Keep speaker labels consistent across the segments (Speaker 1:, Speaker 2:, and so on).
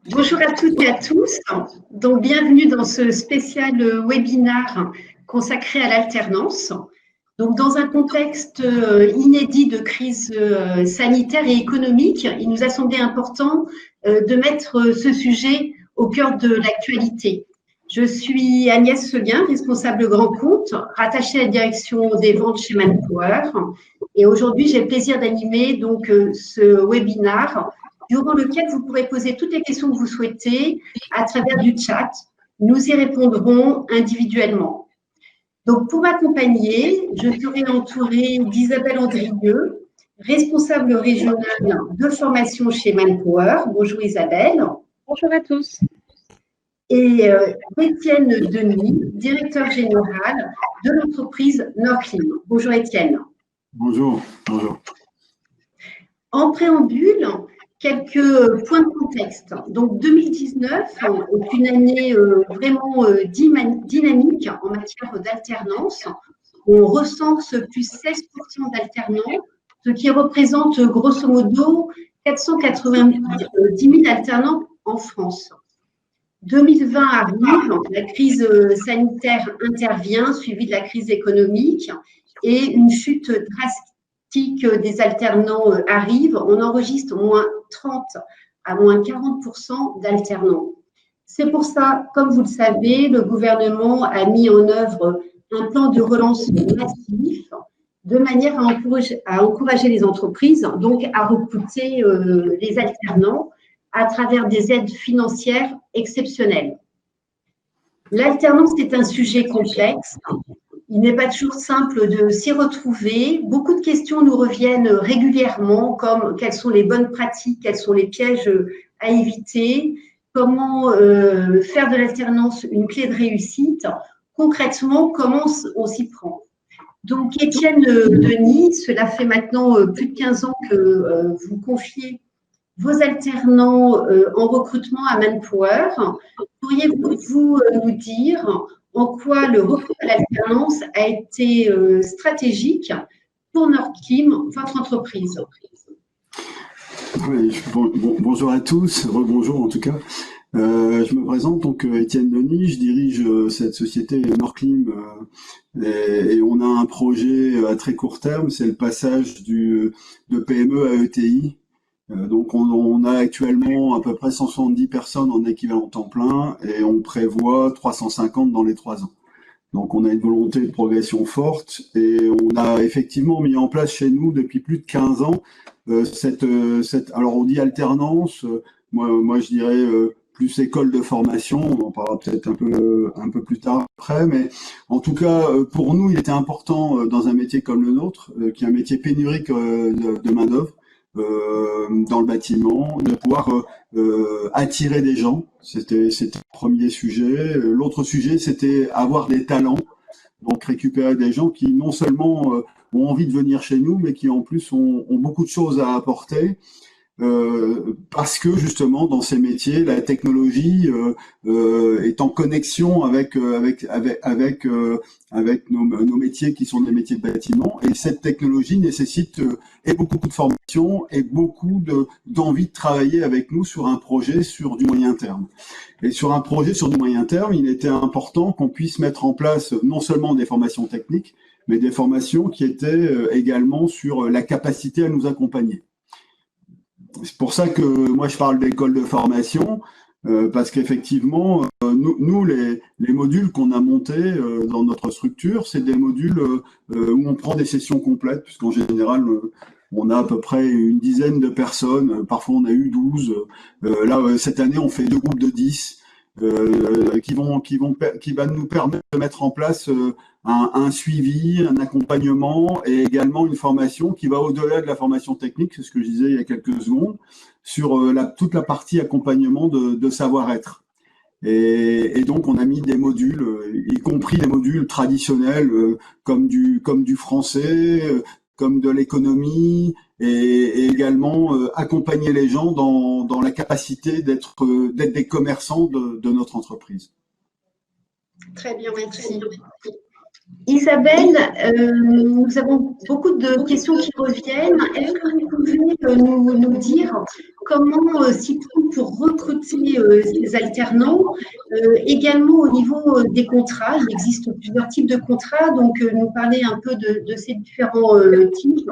Speaker 1: Bonjour à toutes et à tous. Donc, bienvenue dans ce spécial webinaire consacré à l'alternance. Donc, dans un contexte inédit de crise sanitaire et économique, il nous a semblé important de mettre ce sujet au cœur de l'actualité. Je suis Agnès Seguin, responsable grand compte, rattachée à la direction des ventes chez Manpower. Et aujourd'hui, j'ai le plaisir d'animer donc ce webinaire durant lequel vous pourrez poser toutes les questions que vous souhaitez à travers du chat. Nous y répondrons individuellement. Donc, pour m'accompagner, je serai entourée d'Isabelle Andrieux, responsable régionale de formation chez Manpower. Bonjour Isabelle.
Speaker 2: Bonjour à tous.
Speaker 1: Et Étienne Denis, directeur général de l'entreprise Norclim. Bonjour Étienne.
Speaker 3: Bonjour. Bonjour.
Speaker 1: En préambule, quelques points de contexte. Donc 2019 est une année vraiment dynamique en matière d'alternance. On recense plus 16% d'alternants, ce qui représente grosso modo 490 000 alternants en France. 2020 arrive, la crise sanitaire intervient, suivie de la crise économique, et une chute drastique des alternants arrive. On enregistre moins 30 à moins 40% d'alternants. C'est pour ça, comme vous le savez, le gouvernement a mis en œuvre un plan de relance massif de manière à encourager les entreprises, donc à recruter les alternants à travers des aides financières exceptionnelles. L'alternance est un sujet complexe. Il n'est pas toujours simple de s'y retrouver. Beaucoup de questions nous reviennent régulièrement, comme quelles sont les bonnes pratiques, quels sont les pièges à éviter, comment faire de l'alternance une clé de réussite. Concrètement, comment on s'y prend. Donc, Étienne Denis, cela fait maintenant plus de 15 ans que vous confiez vos alternants en recrutement à Manpower. Pourriez-vous nous dire en quoi le recours à l'alternance a été stratégique pour Norclim, votre entreprise?
Speaker 3: Oui, bonjour à tous, rebonjour en tout cas. Je me présente, donc Étienne Denis, je dirige cette société Norclim et on a un projet à très court terme, c'est le passage de PME à ETI. Donc on a actuellement à peu près 170 personnes en équivalent temps plein et on prévoit 350 dans les 3 ans. Donc on a une volonté de progression forte et on a effectivement mis en place chez nous depuis plus de 15 ans alors on dit alternance, moi je dirais plus école de formation, on en parlera peut-être un peu plus tard après, mais en tout cas pour nous il était important dans un métier comme le nôtre, qui est un métier pénurique de main-d'œuvre, dans le bâtiment, de pouvoir attirer des gens. C'était le premier sujet. L'autre sujet, c'était avoir des talents, donc récupérer des gens qui non seulement ont envie de venir chez nous, mais qui en plus ont beaucoup de choses à apporter. Parce que justement dans ces métiers la technologie est en connexion avec nos métiers qui sont des métiers de bâtiment, et cette technologie nécessite et beaucoup de formation et beaucoup d'envie de travailler avec nous sur un projet sur du moyen terme. Et sur un projet sur du moyen terme, il était important qu'on puisse mettre en place non seulement des formations techniques, mais des formations qui étaient également sur la capacité à nous accompagner. C'est pour ça que moi je parle d'école de formation, parce qu'effectivement, nous les modules qu'on a montés dans notre structure, c'est des modules où on prend des sessions complètes, puisqu'en général, on a à peu près une dizaine de personnes, parfois on a eu 12. Là, cette année, on fait 2 groupes de 10 qui va nous permettre de mettre en place un suivi, un accompagnement et également une formation qui va au-delà de la formation technique, c'est ce que je disais il y a quelques secondes, sur toute la partie accompagnement de savoir-être. Et donc on a mis des modules, y compris des modules traditionnels comme du français, comme de l'économie, et également accompagner les gens dans la capacité d'être des commerçants de notre entreprise.
Speaker 1: Très bien, merci. Isabelle, nous avons beaucoup de questions qui reviennent. Est-ce que vous pouvez nous dire comment s'y prendre pour recruter ces alternants? Également au niveau des contrats, il existe plusieurs types de contrats, donc nous parler un peu de ces différents types.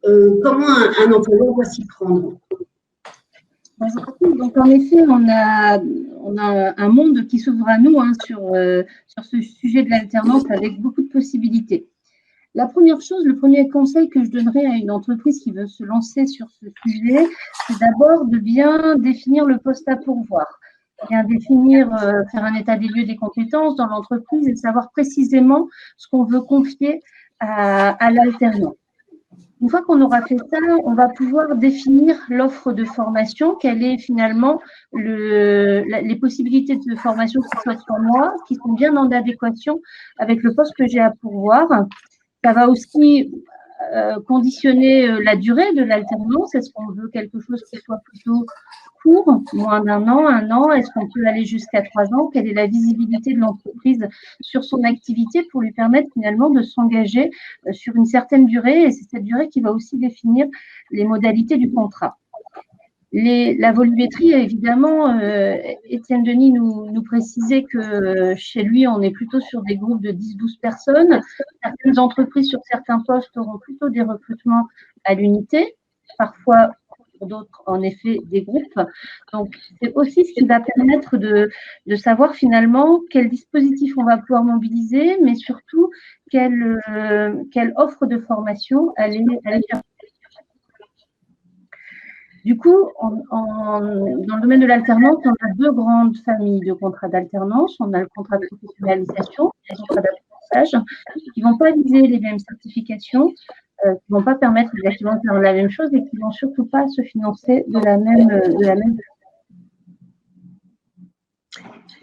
Speaker 1: Comment un employeur doit s'y prendre?
Speaker 2: Donc, en effet, on a un monde qui s'ouvre à nous sur ce sujet de l'alternance avec beaucoup de possibilités. La première chose, le premier conseil que je donnerais à une entreprise qui veut se lancer sur ce sujet, c'est d'abord de bien définir le poste à pourvoir. Bien définir, faire un état des lieux des compétences dans l'entreprise et savoir précisément ce qu'on veut confier à l'alternant. Une fois qu'on aura fait ça, on va pouvoir définir l'offre de formation, quelles est finalement les possibilités de formation qui soient sur moi, qui sont bien en adéquation avec le poste que j'ai à pourvoir. Ça va aussi conditionner la durée de l'alternance. Est-ce qu'on veut quelque chose qui soit plutôt court, moins d'un an, 1 an? Est-ce qu'on peut aller jusqu'à 3 ans? Quelle est la visibilité de l'entreprise sur son activité pour lui permettre finalement de s'engager sur une certaine durée? Et c'est cette durée qui va aussi définir les modalités du contrat. La volumétrie, évidemment, Étienne Denis nous précisait que chez lui, on est plutôt sur des groupes de 10-12 personnes. Certaines entreprises sur certains postes auront plutôt des recrutements à l'unité, parfois pour d'autres, en effet, des groupes. Donc, c'est aussi ce qui va permettre de savoir finalement quel dispositif on va pouvoir mobiliser, mais surtout quelle offre de formation aller chercher. Du coup, dans le domaine de l'alternance, on a 2 grandes familles de contrats d'alternance. On a le contrat de professionnalisation et le contrat d'apprentissage qui ne vont pas viser les mêmes certifications, qui ne vont pas permettre exactement de faire la même chose et qui ne vont surtout pas se financer de la même façon.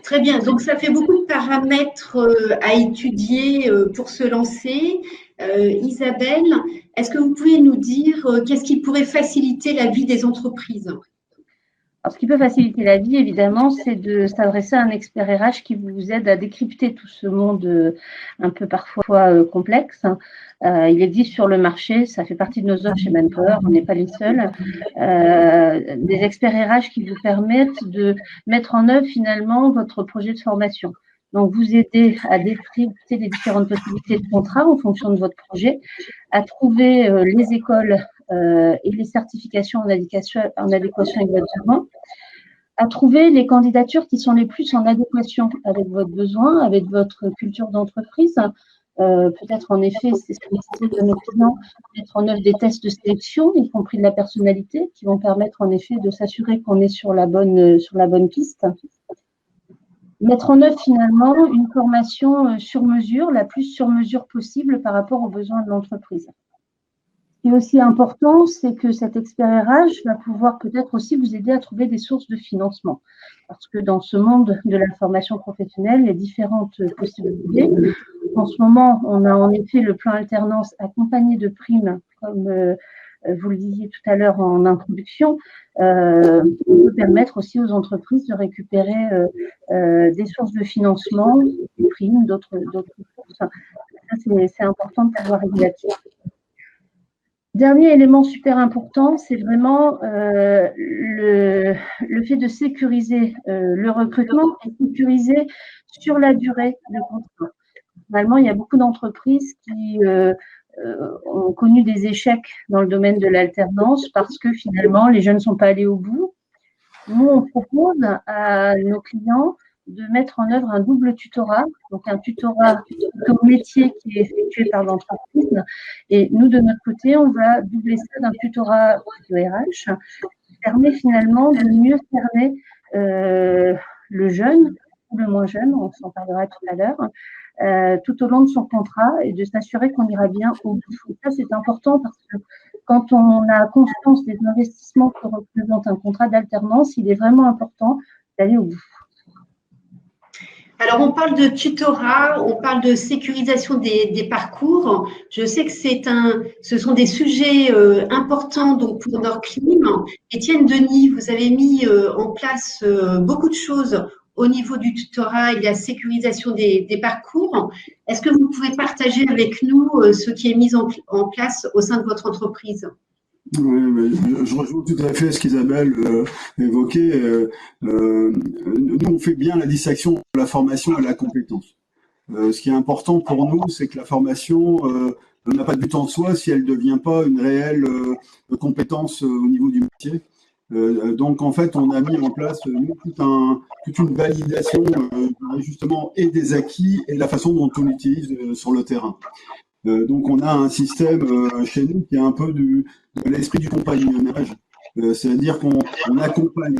Speaker 1: Très bien, donc ça fait beaucoup de paramètres à étudier pour se lancer. Isabelle, est-ce que vous pouvez nous dire qu'est-ce qui pourrait faciliter la vie des entreprises?
Speaker 2: Alors, ce qui peut faciliter la vie, évidemment, c'est de s'adresser à un expert RH qui vous aide à décrypter tout ce monde un peu parfois complexe. Il existe sur le marché, ça fait partie de nos offres chez Manpower, on n'est pas les seuls, des experts RH qui vous permettent de mettre en œuvre finalement votre projet de formation. Donc, vous aider à décrypter les différentes possibilités de contrat en fonction de votre projet, à trouver les écoles et les certifications en adéquation avec votre besoin, à trouver les candidatures qui sont les plus en adéquation avec votre besoin, avec votre culture d'entreprise. Peut-être en effet, c'est ce qu'on disait de nos clients, mettre en œuvre des tests de sélection, y compris de la personnalité, qui vont permettre en effet de s'assurer qu'on est sur la bonne piste. Mettre en œuvre finalement une formation sur mesure, la plus sur mesure possible par rapport aux besoins de l'entreprise. Ce qui est aussi important, c'est que cet expert RH va pouvoir peut-être aussi vous aider à trouver des sources de financement. Parce que dans ce monde de la formation professionnelle, il y a différentes possibilités. En ce moment, on a en effet le plan alternance accompagné de primes, comme vous le disiez tout à l'heure en introduction, qui peut permettre aussi aux entreprises de récupérer des sources de financement, des primes, d'autres sources. Ça, c'est important de pouvoir régler là-dessus. Dernier élément super important, c'est vraiment le fait de sécuriser le recrutement et sécuriser sur la durée de contrat. Finalement, il y a beaucoup d'entreprises qui ont connu des échecs dans le domaine de l'alternance parce que finalement, les jeunes ne sont pas allés au bout. Nous, on propose à nos clients de mettre en œuvre un double tutorat, donc un tutorat au métier qui est effectué par l'entreprise. Et nous, de notre côté, on va doubler ça d'un tutorat de RH qui permet finalement de mieux cerner le jeune ou le moins jeune, on s'en parlera tout à l'heure, tout au long de son contrat et de s'assurer qu'on ira bien au bout. Ça, c'est important parce que quand on a conscience des investissements que représente un contrat d'alternance, il est vraiment important d'aller au bout.
Speaker 1: Alors, on parle de tutorat, on parle de sécurisation des parcours. Je sais que ce sont des sujets importants donc, pour Norclim. Étienne Denis, vous avez mis en place beaucoup de choses au niveau du tutorat et de la sécurisation des parcours. Est-ce que vous pouvez partager avec nous ce qui est mis en place au sein de votre entreprise?
Speaker 3: Oui, je rejoins tout à fait ce qu'Isabelle évoquait. Nous, on fait bien la distinction entre la formation et la compétence. Ce qui est important pour nous, c'est que la formation n'a pas de but en soi si elle ne devient pas une réelle compétence au niveau du métier. Donc, en fait, on a mis en place toute une validation justement et des acquis et de la façon dont on l'utilise sur le terrain. Donc, on a un système chez nous qui est un peu de l'esprit du compagnonnage. C'est-à-dire qu'on accompagne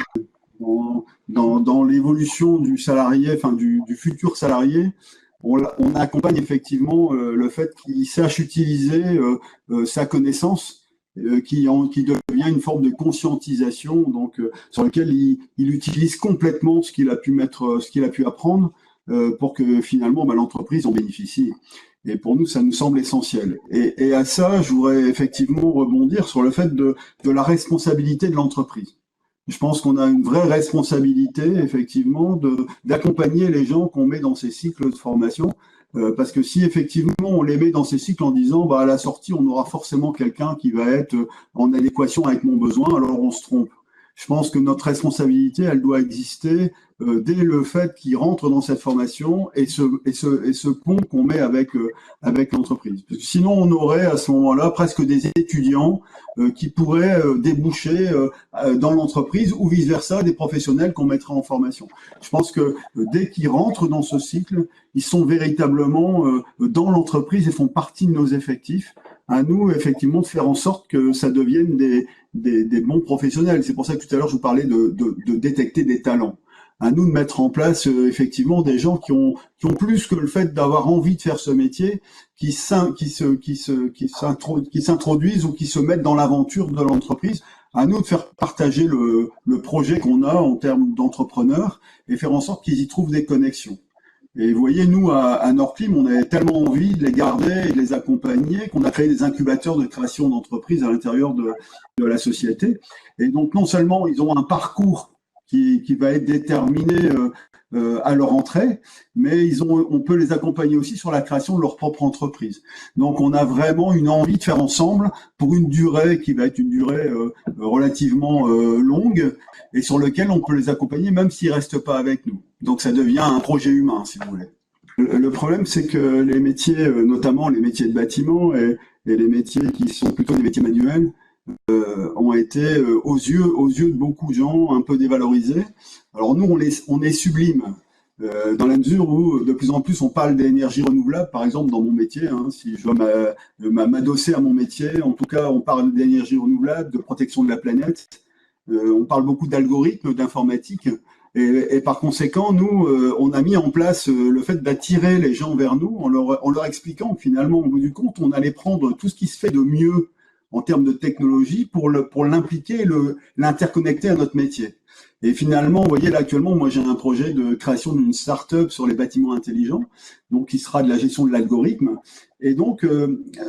Speaker 3: dans l'évolution du salarié, enfin du futur salarié. On accompagne effectivement le fait qu'il sache utiliser sa connaissance, qui devient une forme de conscientisation, donc sur lequel il utilise complètement ce qu'il a pu apprendre pour que finalement l'entreprise en bénéficie. Et pour nous, ça nous semble essentiel. Et à ça, je voudrais effectivement rebondir sur le fait de la responsabilité de l'entreprise. Je pense qu'on a une vraie responsabilité, effectivement, d'accompagner les gens qu'on met dans ces cycles de formation. Parce que si effectivement on les met dans ces cycles en disant à la sortie, on aura forcément quelqu'un qui va être en adéquation avec mon besoin, alors on se trompe. Je pense que notre responsabilité, elle doit exister dès le fait qu'ils rentrent dans cette formation et ce pont qu'on met avec l'entreprise. Parce que sinon, on aurait à ce moment-là presque des étudiants qui pourraient déboucher dans l'entreprise ou vice-versa des professionnels qu'on mettrait en formation. Je pense que dès qu'ils rentrent dans ce cycle, ils sont véritablement dans l'entreprise et font partie de nos effectifs. À nous, effectivement, de faire en sorte que ça devienne des bons professionnels. C'est pour ça que tout à l'heure, je vous parlais de détecter des talents. À nous de mettre en place effectivement des gens qui ont plus que le fait d'avoir envie de faire ce métier, qui s'introduisent ou qui se mettent dans l'aventure de l'entreprise. À nous de faire partager le projet qu'on a en termes d'entrepreneurs et faire en sorte qu'ils y trouvent des connexions. Et vous voyez, nous, à Nordclim, on avait tellement envie de les garder et de les accompagner qu'on a créé des incubateurs de création d'entreprises à l'intérieur de la société. Et donc, non seulement ils ont un parcours qui va être déterminé à leur entrée, mais on peut les accompagner aussi sur la création de leur propre entreprise. Donc, on a vraiment une envie de faire ensemble pour une durée qui va être une durée relativement longue et sur lequel on peut les accompagner même s'ils restent pas avec nous. Donc, ça devient un projet humain, si vous voulez. Le problème, c'est que les métiers, notamment les métiers de bâtiment et les métiers qui sont plutôt des métiers manuels, ont été aux yeux de beaucoup de gens un peu dévalorisés. Alors nous, on est sublime dans la mesure où de plus en plus on parle d'énergie renouvelable. Par exemple, dans mon métier, si je dois m'adosser à mon métier, en tout cas, on parle d'énergie renouvelable, de protection de la planète. On parle beaucoup d'algorithmes, d'informatique. Et par conséquent, nous, on a mis en place le fait d'attirer les gens vers nous en leur expliquant que finalement, au bout du compte, on allait prendre tout ce qui se fait de mieux en termes de technologie pour l'impliquer, l'interconnecter à notre métier. Et finalement, vous voyez là actuellement, moi j'ai un projet de création d'une start-up sur les bâtiments intelligents, donc qui sera de la gestion de l'algorithme. Et donc,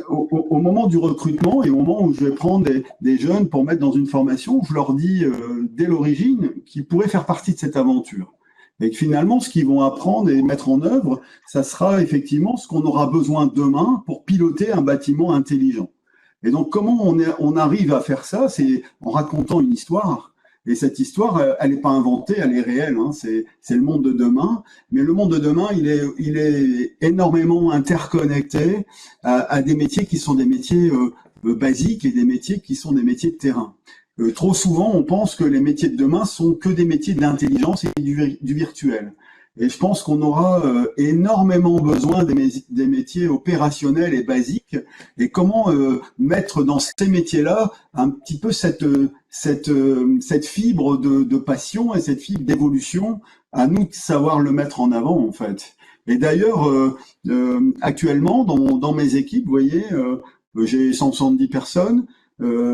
Speaker 3: au moment du recrutement et au moment où je vais prendre des jeunes pour mettre dans une formation, je leur dis dès l'origine qu'ils pourraient faire partie de cette aventure. Et que finalement, ce qu'ils vont apprendre et mettre en œuvre, ça sera effectivement ce qu'on aura besoin demain pour piloter un bâtiment intelligent. Et donc, comment on arrive à faire ça? C'est en racontant une histoire. Et cette histoire, elle n'est pas inventée, elle est réelle. C'est le monde de demain. Mais le monde de demain, il est énormément interconnecté à des métiers qui sont des métiers basiques et des métiers qui sont des métiers de terrain. Trop souvent, on pense que les métiers de demain sont que des métiers de l'intelligence et du virtuel. Et je pense qu'on aura énormément besoin des métiers opérationnels et basiques. Et comment mettre dans ces métiers-là un petit peu cette fibre de passion et cette fibre d'évolution, à nous de savoir le mettre en avant, en fait. Et d'ailleurs, actuellement, dans mes équipes, vous voyez, j'ai 170 personnes.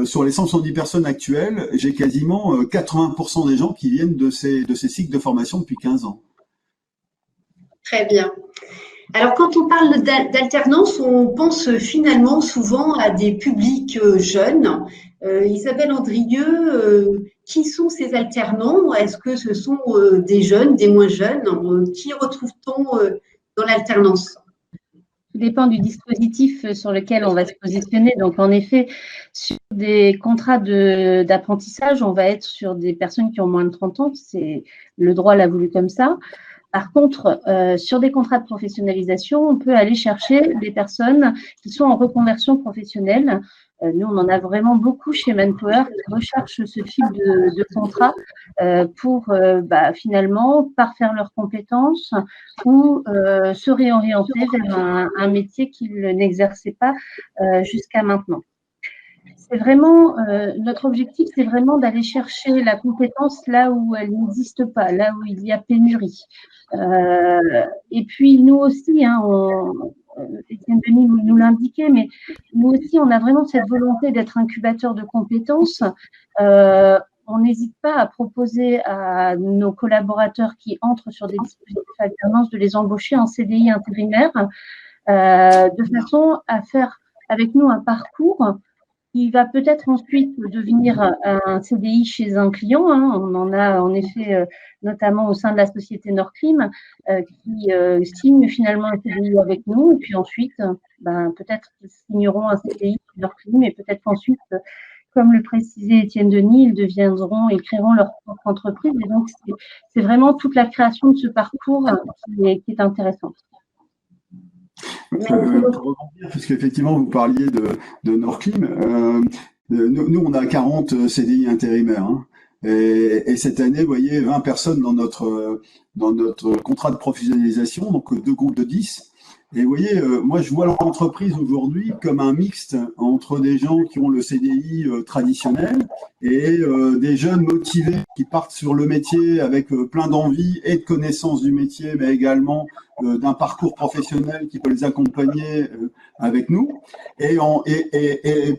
Speaker 3: Sur les 170 personnes actuelles, j'ai quasiment 80% des gens qui viennent de ces cycles de formation depuis 15 ans.
Speaker 1: Très bien. Alors, quand on parle d'alternance, on pense finalement souvent à des publics jeunes. Isabelle Andrieux, qui sont ces alternants? Est-ce que ce sont des jeunes, des moins jeunes? Qui retrouve-t-on dans l'alternance?
Speaker 2: Tout dépend du dispositif sur lequel on va se positionner. Donc, en effet, sur des contrats d'apprentissage, on va être sur des personnes qui ont moins de 30 ans. Le droit l'a voulu comme ça. Par contre, sur des contrats de professionnalisation, on peut aller chercher des personnes qui sont en reconversion professionnelle. Nous, on en a vraiment beaucoup chez Manpower qui recherchent ce type de contrat pour finalement parfaire leurs compétences ou se réorienter vers un métier qu'ils n'exerçaient pas jusqu'à maintenant. C'est vraiment, notre objectif, c'est vraiment d'aller chercher la compétence là où elle n'existe pas, là où il y a pénurie. Et puis, nous aussi, Étienne Denis nous l'indiquait, mais nous aussi, on a vraiment cette volonté d'être incubateur de compétences. On n'hésite pas à proposer à nos collaborateurs qui entrent sur des dispositifs d'alternance de les embaucher en CDI intérimaire, de façon à faire avec nous un parcours qui va peut-être ensuite devenir un CDI chez un client. On en a en effet, notamment au sein de la société Norcrim, qui signe finalement un CDI avec nous. Et puis ensuite, peut-être qu'ils signeront un CDI chez Norcrim, et peut-être qu'ensuite, comme le précisait Étienne Denis, ils créeront leur propre entreprise. Et donc, c'est vraiment toute la création de ce parcours qui est intéressante.
Speaker 3: Pour rebondir, puisqu'effectivement, vous parliez de Norclim, nous, on a 40 CDI intérimaires. Hein, et cette année, vous voyez, 20 personnes dans notre contrat de professionnalisation, donc 2 groupes de 10. Et vous voyez, moi, je vois l'entreprise aujourd'hui comme un mixte entre des gens qui ont le CDI traditionnel et des jeunes motivés qui partent sur le métier avec plein d'envie et de connaissances du métier, mais également d'un parcours professionnel qui peut les accompagner avec nous. Et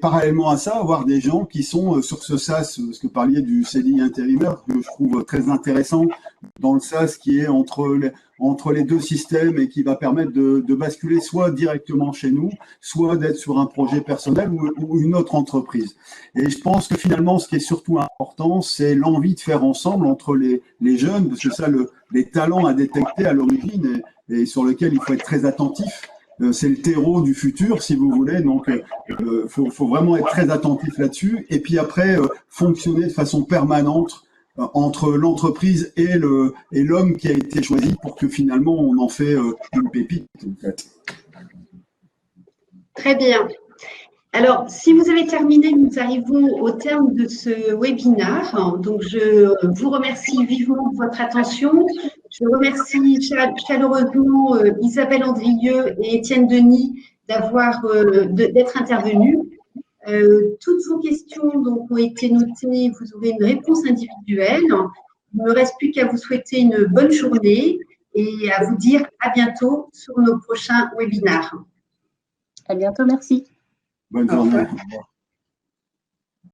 Speaker 3: parallèlement à ça, avoir des gens qui sont sur ce SaaS, ce que vous parliez du CDI intérimaire, que je trouve très intéressant, dans le SaaS qui est entre les deux systèmes et qui va permettre de basculer soit directement chez nous, soit d'être sur un projet personnel ou une autre entreprise. Et je pense que finalement, ce qui est surtout important, c'est l'envie de faire ensemble entre les jeunes, parce que ça, les talents à détecter à l'origine et sur lesquels il faut être très attentif. C'est le terreau du futur, si vous voulez. Donc, faut vraiment être très attentif là-dessus. Et puis après, fonctionner de façon permanente entre l'entreprise et l'homme qui a été choisi pour que finalement on en fait une pépite. En fait.
Speaker 1: Très bien. Alors, si vous avez terminé, nous arrivons au terme de ce webinaire. Donc, je vous remercie vivement de votre attention. Je remercie chaleureusement Isabelle Andrieux et Étienne Denis d'être intervenus. Toutes vos questions donc, ont été notées. Vous aurez une réponse individuelle. Il ne me reste plus qu'à vous souhaiter une bonne journée et à vous dire à bientôt sur nos prochains webinaires.
Speaker 2: À bientôt, merci.
Speaker 3: Bonne journée. Au revoir.